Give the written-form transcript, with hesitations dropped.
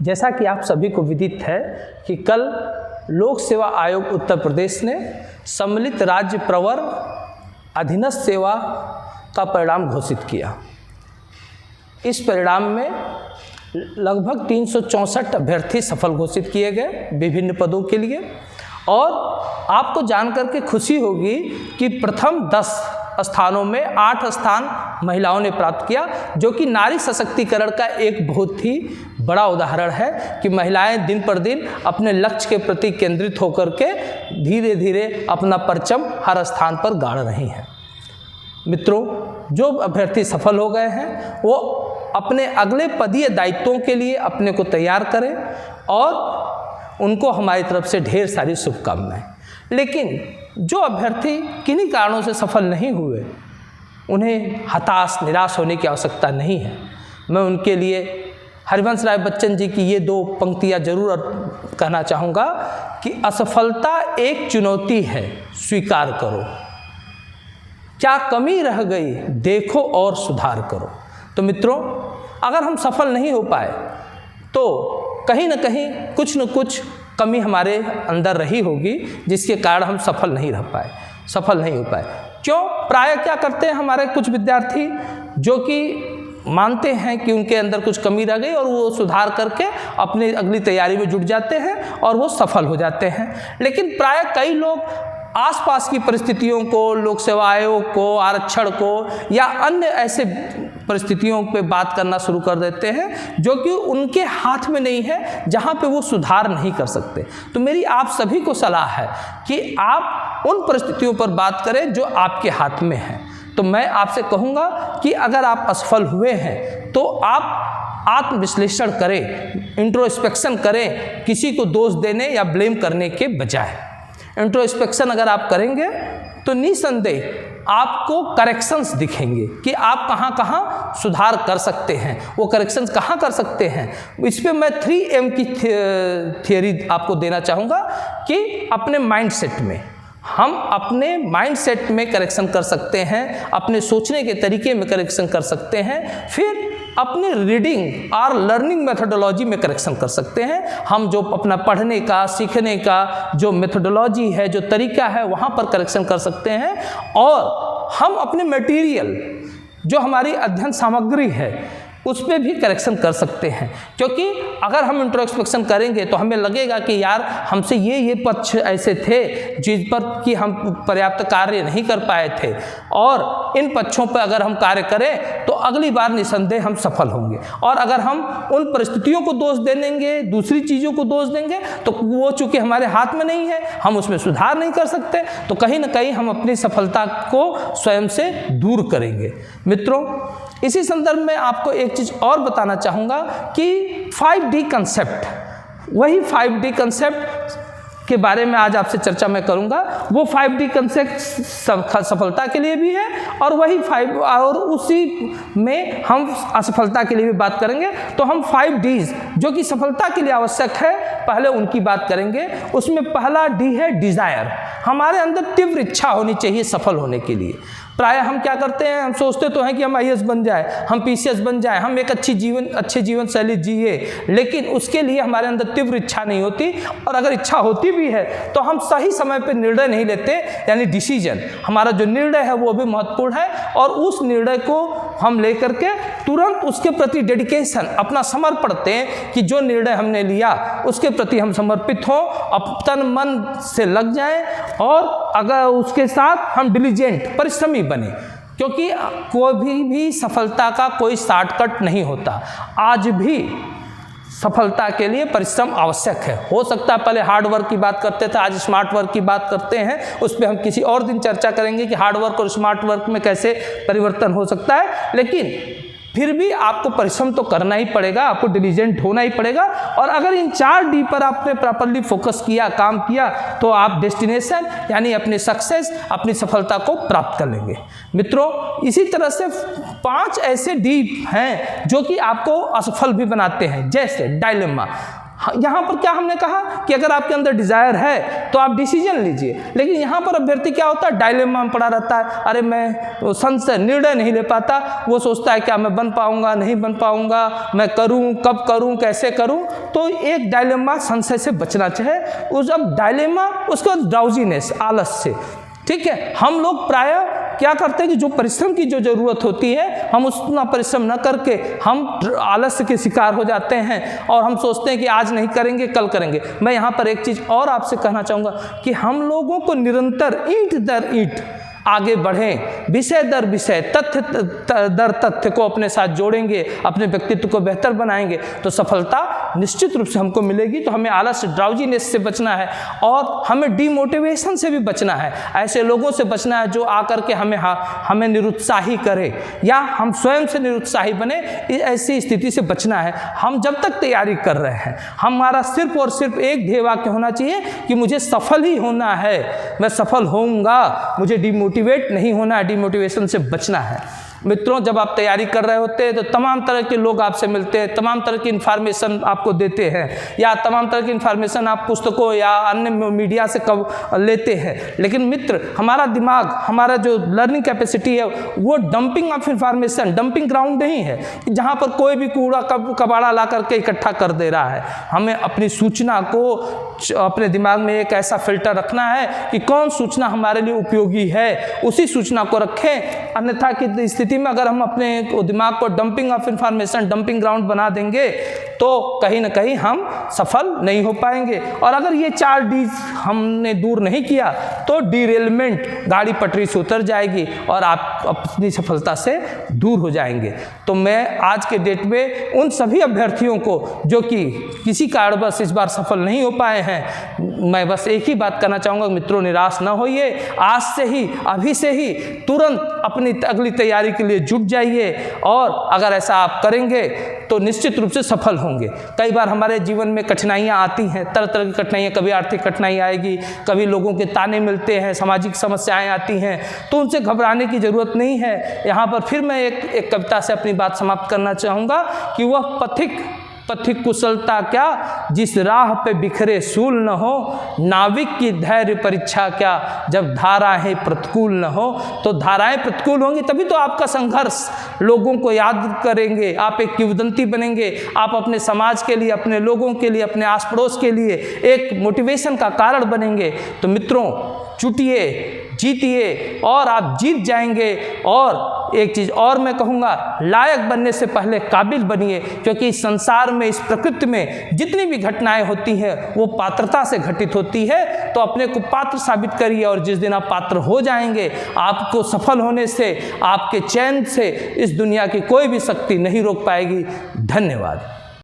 जैसा कि आप सभी को विदित है कि कल लोक सेवा आयोग उत्तर प्रदेश ने सम्मिलित राज्य प्रवर अधीनस्थ सेवा का परिणाम घोषित किया। इस परिणाम में लगभग 364 अभ्यर्थी सफल घोषित किए गए विभिन्न पदों के लिए, और आपको जानकर के खुशी होगी कि प्रथम 10 स्थानों में 8 स्थान महिलाओं ने प्राप्त किया, जो कि नारी सशक्तिकरण का एक बहुत ही बड़ा उदाहरण है कि महिलाएं दिन पर दिन अपने लक्ष्य के प्रति केंद्रित होकर के धीरे धीरे अपना परचम हर स्थान पर गाड़ रही हैं। मित्रों, जो अभ्यर्थी सफल हो गए हैं वो अपने अगले पदीय दायित्वों के लिए अपने को तैयार करें और उनको हमारी तरफ से ढेर सारी शुभकामनाएं। लेकिन जो अभ्यर्थी किन्हीं कारणों से सफल नहीं हुए, उन्हें हताश निराश होने की आवश्यकता नहीं है। मैं उनके लिए हरिवंश राय बच्चन जी की ये 2 पंक्तियाँ जरूर कहना चाहूँगा कि असफलता एक चुनौती है, स्वीकार करो, क्या कमी रह गई देखो और सुधार करो। तो मित्रों, अगर हम सफल नहीं हो पाए तो कहीं न कहीं कुछ न कुछ कमी हमारे अंदर रही होगी, जिसके कारण हम सफल नहीं हो पाए। क्यों? प्रायः क्या करते हैं हमारे कुछ विद्यार्थी, जो कि मानते हैं कि उनके अंदर कुछ कमी रह गई और वो सुधार करके अपनी अगली तैयारी में जुट जाते हैं और वो सफल हो जाते हैं। लेकिन प्रायः कई लोग आसपास की परिस्थितियों को, लोक सेवा आयोग को, आरक्षण को या अन्य ऐसे परिस्थितियों पे बात करना शुरू कर देते हैं जो कि उनके हाथ में नहीं है, जहाँ पे वो सुधार नहीं कर सकते। तो मेरी आप सभी को सलाह है कि आप उन परिस्थितियों पर बात करें जो आपके हाथ में है। तो मैं आपसे कहूँगा कि अगर आप असफल हुए हैं तो आप आत्मविश्लेषण करें, इंट्रोस्पेक्शन करें, किसी को दोष देने या ब्लेम करने के बजाय। इंट्रोस्पेक्शन अगर आप करेंगे तो निसंदेह आपको करेक्शंस दिखेंगे कि आप कहाँ कहाँ सुधार कर सकते हैं, वो करेक्शंस कहाँ कर सकते हैं। इस पे मैं 3M की थियरी आपको देना चाहूँगा कि अपने माइंडसेट में, हम अपने माइंडसेट में करेक्शन कर सकते हैं, अपने सोचने के तरीके में करेक्शन कर सकते हैं, फिर अपने रीडिंग और लर्निंग मेथोडोलॉजी में करेक्शन कर सकते हैं। हम जो अपना पढ़ने का, सीखने का जो मेथोडोलॉजी है, जो तरीका है, वहाँ पर करेक्शन कर सकते हैं। और हम अपने मटेरियल, जो हमारी अध्ययन सामग्री है, उस पर भी करेक्शन कर सकते हैं। क्योंकि अगर हम इंट्रोस्पेक्शन करेंगे तो हमें लगेगा कि यार हमसे ये पक्ष ऐसे थे जिस पर कि हम पर्याप्त कार्य नहीं कर पाए थे, और इन पक्षों पर अगर हम कार्य करें तो अगली बार निसंदेह हम सफल होंगे। और अगर हम उन परिस्थितियों को दोष दे देंगे, दूसरी चीज़ों को दोष देंगे, तो वो चूँकि हमारे हाथ में नहीं है, हम उसमें सुधार नहीं कर सकते, तो कहीं ना कहीं हम अपनी सफलता को स्वयं से दूर करेंगे। मित्रों, इसी संदर्भ में आपको एक चीज़ और बताना चाहूँगा कि 5D कंसेप्ट, वही 5D कंसेप्ट के बारे में आज आपसे चर्चा मैं करूँगा। वो 5D कंसेप्ट सफलता के लिए भी है और वही 5 और उसी में हम असफलता के लिए भी बात करेंगे। तो हम 5Ds जो कि सफलता के लिए आवश्यक है, पहले उनकी बात करेंगे। उसमें पहला D है डिज़ायर। हमारे अंदर तीव्र इच्छा होनी चाहिए सफल होने के लिए। प्रायः हम क्या करते हैं, हम सोचते तो हैं कि हम IAS बन जाए, हम PCS बन जाए, हम एक अच्छे जीवन शैली जिए, लेकिन उसके लिए हमारे अंदर तीव्र इच्छा नहीं होती। और अगर इच्छा होती भी है तो हम सही समय पर निर्णय नहीं लेते, यानी डिसीजन, हमारा जो निर्णय है वो भी महत्वपूर्ण है। और उस निर्णय को हम लेकर के तुरंत उसके प्रति डेडिकेशन, अपना समर्पण दें कि जो निर्णय हमने लिया उसके प्रति हम समर्पित हों, तन मन से लग जाएं, और अगर उसके साथ हम डिलीजेंट, परिश्रमी बने। क्योंकि कोई भी सफलता का कोई शॉर्टकट नहीं होता। आज भी सफलता के लिए परिश्रम आवश्यक है। हो सकता है पहले हार्ड वर्क की बात करते थे, आज स्मार्ट वर्क की बात करते हैं। उस पर हम किसी और दिन चर्चा करेंगे कि हार्ड वर्क और स्मार्ट वर्क में कैसे परिवर्तन हो सकता है। लेकिन फिर भी आपको परिश्रम तो करना ही पड़ेगा, आपको डिलीजेंट होना ही पड़ेगा। और अगर इन 4D पर आपने प्रॉपरली फोकस किया, काम किया, तो आप डेस्टिनेशन यानी अपने सक्सेस, अपनी सफलता को प्राप्त कर लेंगे। मित्रों, इसी तरह से 5 ऐसे D हैं जो कि आपको असफल भी बनाते हैं, जैसे डायलेमा। यहाँ पर क्या हमने कहा कि अगर आपके अंदर डिज़ायर है तो आप डिसीजन लीजिए, लेकिन यहाँ पर अभ्यर्थी क्या होता है, डायलेमा में पड़ा रहता है। अरे मैं संशय निर्णय नहीं ले पाता, वो सोचता है क्या मैं बन पाऊँगा नहीं बन पाऊँगा, मैं करूँ कब करूँ कैसे करूँ। तो एक डायलेमा संशय से बचना चाहिए। उस अब डायलेमा उसके बाद ड्राउजीनेस आलस से, ठीक है। हम लोग प्रायः क्या करते हैं कि जो परिश्रम की जो ज़रूरत होती है हम उतना परिश्रम न करके हम आलस्य के शिकार हो जाते हैं और हम सोचते हैं कि आज नहीं करेंगे कल करेंगे। मैं यहाँ पर एक चीज़ और आपसे कहना चाहूँगा कि हम लोगों को निरंतर ईंट दर ईंट आगे बढ़ें, विषय दर विषय, तथ्य दर तथ्य को अपने साथ जोड़ेंगे, अपने व्यक्तित्व को बेहतर बनाएंगे तो सफलता निश्चित रूप से हमको मिलेगी। तो हमें आलस ड्राउजीनेस से बचना है और हमें डीमोटिवेशन से भी बचना है। ऐसे लोगों से बचना है जो आकर के हमें निरुत्साही करे या हम स्वयं से निरुत्साही बने, ऐसी स्थिति से बचना है। हम जब तक तैयारी कर रहे हैं हमारा सिर्फ और सिर्फ एक ध्येय वाक्य होना चाहिए कि मुझे सफल ही होना है, मैं सफल होऊंगा, मुझे डिमोटिवेट नहीं होना है, डिमोटिवेशन से बचना है। मित्रों, जब आप तैयारी कर रहे होते हैं तो तमाम तरह के लोग आपसे मिलते हैं, तमाम तरह की इन्फॉर्मेशन आपको देते हैं या तमाम तरह की इन्फॉर्मेशन आप पुस्तकों या अन्य मीडिया से कब लेते हैं। लेकिन मित्र, हमारा दिमाग, हमारा जो लर्निंग कैपेसिटी है वो dumping of information, dumping ground नहीं है जहाँ पर कोई भी कूड़ा कबाड़ा ला करके इकट्ठा कर दे रहा है। हमें अपनी सूचना को अपने दिमाग में एक ऐसा फिल्टर रखना है कि कौन सूचना हमारे लिए उपयोगी है, उसी सूचना को रखें। अन्यथा की स्थिति में अगर हम अपने दिमाग को dumping of information, dumping ground बना देंगे तो कहीं ना कहीं हम सफल नहीं हो पाएंगे। और अगर ये 4 डीज हमने दूर नहीं किया तो डिरेलमेंट, गाड़ी पटरी से उतर जाएगी और आप अपनी सफलता से दूर हो जाएंगे। तो मैं आज के डेट में उन सभी अभ्यर्थियों को जो कि किसी कारणवश इस बार सफल नहीं हो पाए हैं, मैं बस एक ही बात करना चाहूँगा, मित्रों निराश न होइए। आज से ही, अभी से ही तुरंत अपनी अगली तैयारी के लिए जुट जाइए और अगर ऐसा आप करेंगे तो निश्चित रूप से सफल होंगे। कई बार हमारे जीवन में कठिनाइयाँ आती हैं, तरह तरह की कठिनाइयाँ, कभी आर्थिक कठिनाई आएगी, कभी लोगों के ताने मिलते हैं, सामाजिक समस्याएं आती हैं, तो उनसे घबराने की ज़रूरत नहीं है। यहाँ पर फिर मैं एक कविता से अपनी बात समाप्त करना चाहूँगा कि वह पथिक कुशलता क्या जिस राह पे बिखरे सूल न हो, नाविक की धैर्य परीक्षा क्या जब धाराएं प्रतिकूल न हो। तो धाराएं प्रतिकूल होंगी तभी तो आपका संघर्ष लोगों को याद करेंगे, आप एक किंवदंती बनेंगे, आप अपने समाज के लिए, अपने लोगों के लिए, अपने आस पड़ोस के लिए एक मोटिवेशन का कारण बनेंगे। तो मित्रों, जुटिए, जीतिए और आप जीत जाएंगे। और एक चीज़ और मैं कहूँगा, लायक बनने से पहले काबिल बनिए, क्योंकि इस संसार में, इस प्रकृति में जितनी भी घटनाएं होती हैं वो पात्रता से घटित होती है। तो अपने को पात्र साबित करिए और जिस दिन आप पात्र हो जाएंगे, आपको सफल होने से, आपके चैन से इस दुनिया की कोई भी शक्ति नहीं रोक पाएगी। धन्यवाद।